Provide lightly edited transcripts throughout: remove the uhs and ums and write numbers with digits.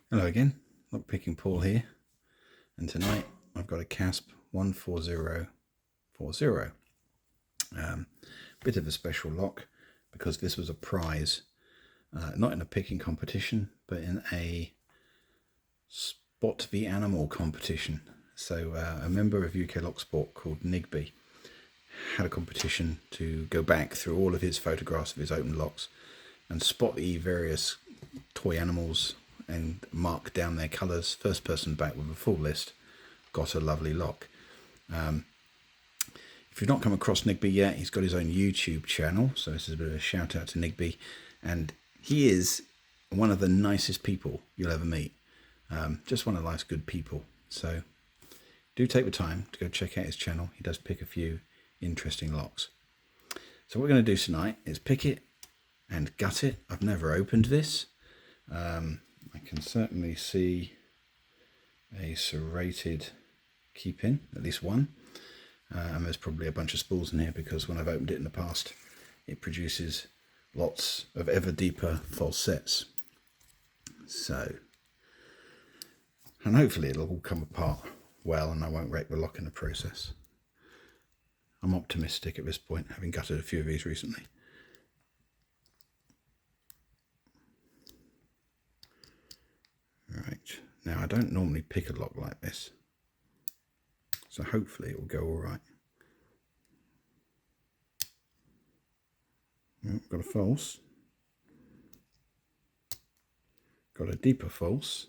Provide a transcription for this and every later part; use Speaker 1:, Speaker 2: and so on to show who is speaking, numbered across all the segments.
Speaker 1: Hello again, Lockpicking Paul here, and tonight I've got a Kasp 14040. Bit of a special lock because this was a prize, not in a picking competition, but in a spot the animal competition. So a member of UK Locksport called NIGBEE had a competition to go back through all of his photographs of his open locks and spot the various toy animals and mark down their colours. First person back with a full list got a lovely lock. If you've not come across NIGBEE yet, he's got his own YouTube channel, so this is a bit of a shout out to NIGBEE, and he is one of the nicest people you'll ever meet. Just one of life's good people. So do take the time to go check out his channel. He does pick a few interesting locks. So what we're going to do tonight is pick it and gut it. I've never opened this. I can certainly see a serrated keep-in, at least one. And there's probably a bunch of spools in here because when I've opened it in the past, it produces lots of ever deeper false sets. So, and hopefully it'll all come apart well and I won't wreck the lock in the process. I'm optimistic at this point, having gutted a few of these recently. Right, now I don't normally pick a lock like this, so hopefully it will go all right. Got a false, got a deeper false.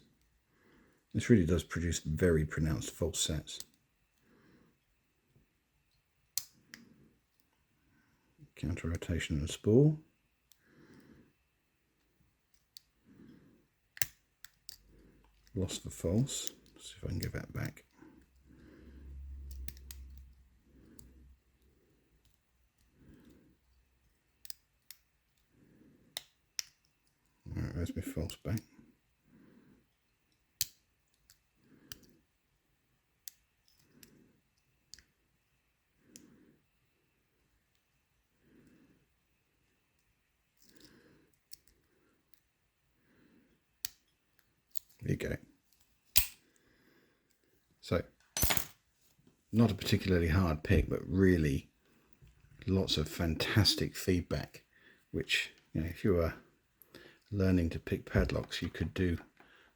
Speaker 1: This really does produce very pronounced false sets. Counter rotation and spool. Lost the false. Let's see if I can get that back. Alright, there's my false back. There you go. So, not a particularly hard pick, but really lots of fantastic feedback, which, you know, if you were learning to pick padlocks, you could do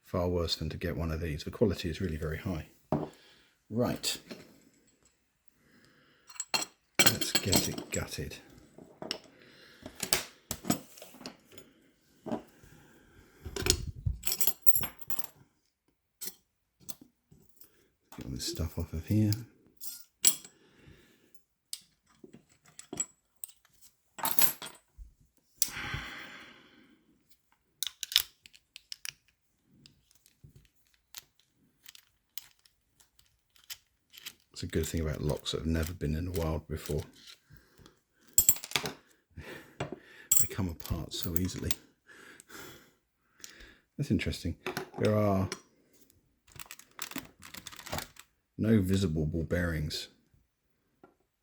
Speaker 1: far worse than to get one of these. The quality is really very high. Right. Let's get it gutted. Get all this stuff off of here. It's a good thing about locks that have never been in the wild before. They come apart so easily. That's interesting. There are no visible ball bearings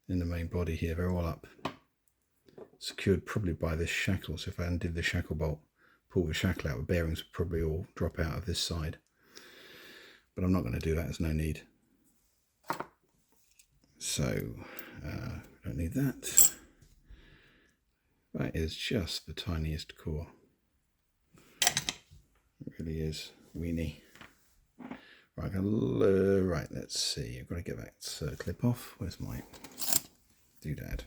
Speaker 1: in the main body here. They're all up, secured probably by this shackle. So if I undid the shackle bolt, pull the shackle out, the bearings would probably all drop out of this side. But I'm not going to do that, there's no need. So, don't need that. That is just the tiniest core. It really is weeny. Right, right, let's see. I've got to get that clip off. Where's my doodad?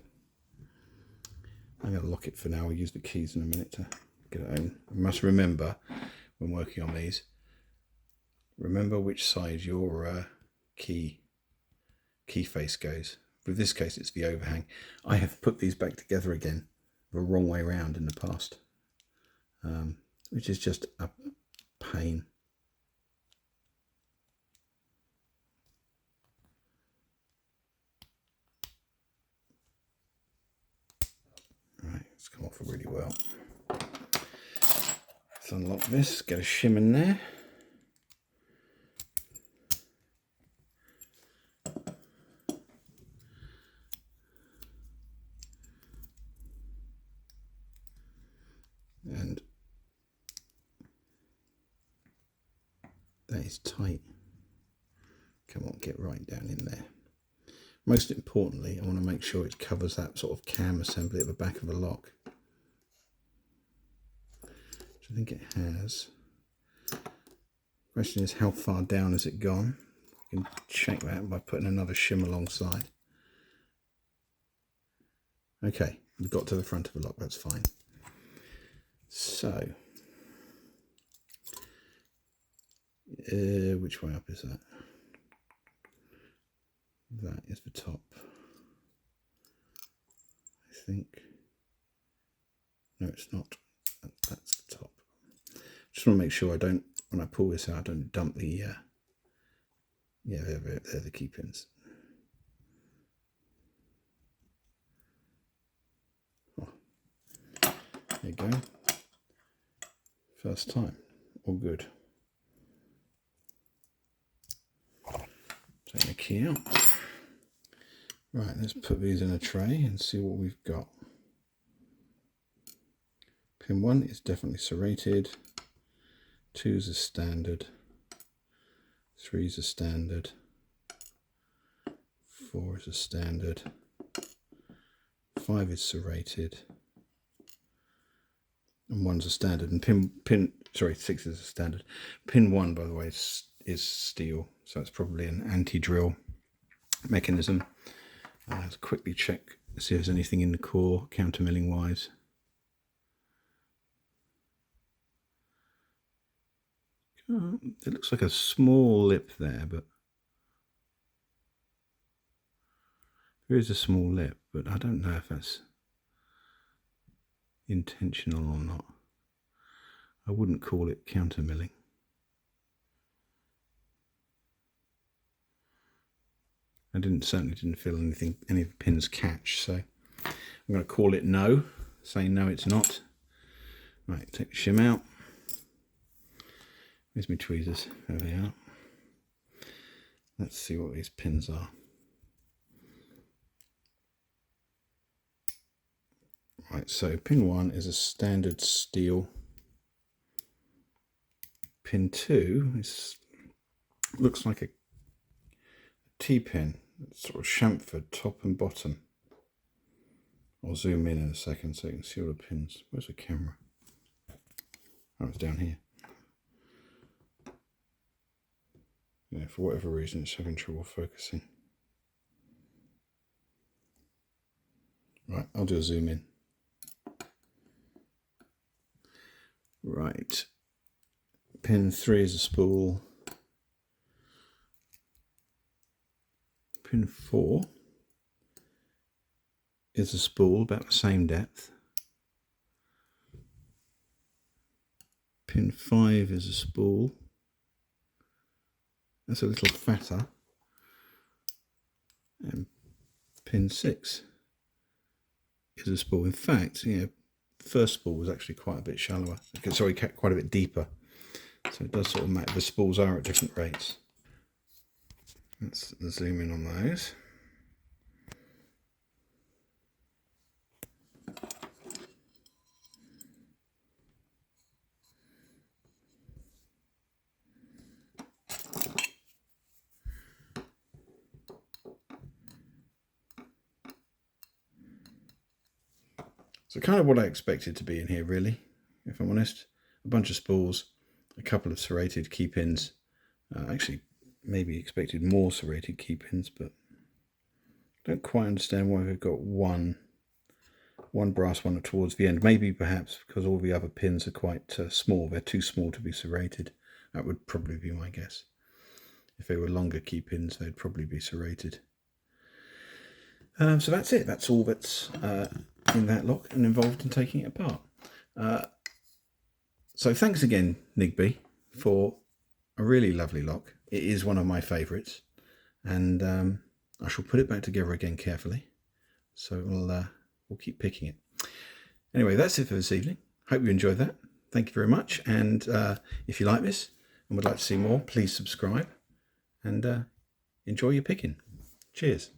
Speaker 1: I'm going to lock it for now. I'll use the keys in a minute to get it home. I must remember when working on these, remember which side your key face goes. With this case, it's the overhang. I have put these back together again the wrong way around in the past, which is just a pain. Right, it's come off really well. Let's unlock this, get a shim in there. And That is tight. Come on, get right down in there. Most importantly, I want to make sure it covers that sort of cam assembly at the back of the lock, which I think it has. Question is, how far down has it gone? You can check that by putting another shim alongside. Okay, we've got to the front of the lock, that's fine. So, which way up is that? That is the top, I think. No, it's not. That's the top. Just want to make sure I don't, when I pull this out, I don't dump the, yeah, they're the key pins. Oh, there you go. First time, all good. Take the key out. Right, let's put these in a tray and see what we've got. Pin 1 is definitely serrated. 2 is a standard. 3 is a standard. 4 is a standard. 5 is serrated. And 1's a standard. And 6 is a standard. Pin 1, by the way, is steel, so it's probably an anti-drill mechanism. Let's quickly check, see if there's anything in the core, countermilling wise. It looks like a small lip there, but there is a small lip, but I don't know if that's intentional or not. I wouldn't call it countermilling. I certainly didn't feel any of the pins catch, so I'm going to call it no, say no it's not. Right, take the shim out. Where's my tweezers? There they are. Let's see what these pins are. Right, so pin 1 is a standard steel. Pin 2 looks like a T-pin, sort of chamfered top and bottom. I'll zoom in a second so you can see all the pins. Where's the camera? Oh, it's down here. Yeah, for whatever reason it's having trouble focusing. Right, I'll do a zoom in. Right, pin 3 is a spool. Pin 4 is a spool about the same depth. Pin 5 is a spool. That's a little fatter. And pin 6 is a spool. In fact, the first spool was actually quite a bit shallower. Sorry, quite a bit deeper. So it does sort of matter. The spools are at different rates. Let's zoom in on those. So kind of what I expected to be in here, really, if I'm honest. A bunch of spools, a couple of serrated key pins. Actually, maybe expected more serrated key pins, but I don't quite understand why we've got one brass one towards the end. Maybe perhaps because all the other pins are quite small. They're too small to be serrated. That would probably be my guess. If they were longer key pins, they'd probably be serrated. So that's it. That's all that's in that lock and involved in taking it apart. So thanks again, NIGBEE, for a really lovely lock. It is one of my favourites, and I shall put it back together again carefully. So we'll keep picking it. Anyway, that's it for this evening. Hope you enjoyed that. Thank you very much. And if you like this and would like to see more, please subscribe and enjoy your picking. Cheers.